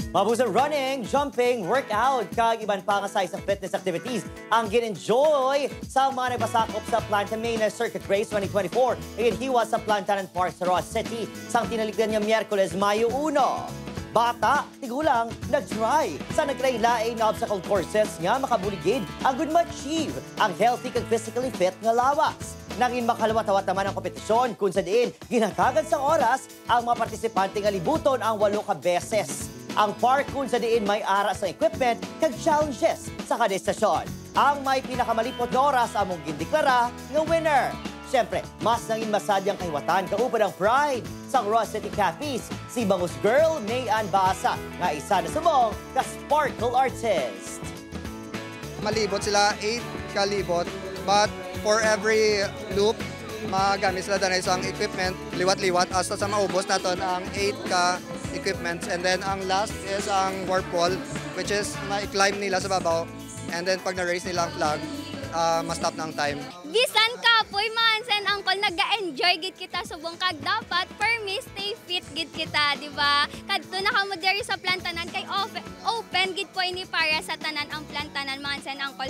Mabusang running, jumping, workout, kag iban pa nga size of fitness activities ang gin-enjoy sa mga nagbasakop sa Planta Main Circuit Race 2024. Iginhiwa sa Plantanan Park sa Ross City sang tinalikdan niya Miyerkules, Mayo 1. Bata, tigulang, nag-try sa naglain-lain na obstacle courses nga makabuligid ang good ma-achieve ang healthy kag physically fit nga lawas. Nangin makalawat-awat naman ang kompetisyon kung sa diin ginatagan sa oras ang mga partisipante nga libuton ang 8 ka beses. Ang park kung sa diin may aras sa equipment kag challenges sa kada estasyon. Ang may pinakamalipot na oras among gindeklara nga winner. Siyempre, mas nangin masadyang kahiwatan kaupad ang pride sa Ross City Cappies, si bangus girl Mayan Basa, nga isa na subong ka-sparkle artist. Malibot sila, 8 kalibot, but for every loop, magamit sila na isang equipment, liwat-liwat, hasta sa maubos natin ang 8 ka equipments. And then ang last is ang warp wall, which is ma-climb nila sa babaw. And then pag na-raise nila ang flag, ma-stop na ang time. Bisan ka po'y man sen angkol nag-enjoy gid kita subong kag dapat per me stay fit gid kita, di ba? Kadto na kamo diri sa Plantanan kay open gid po ini para sa tanan ang Plantanan man sen angkol.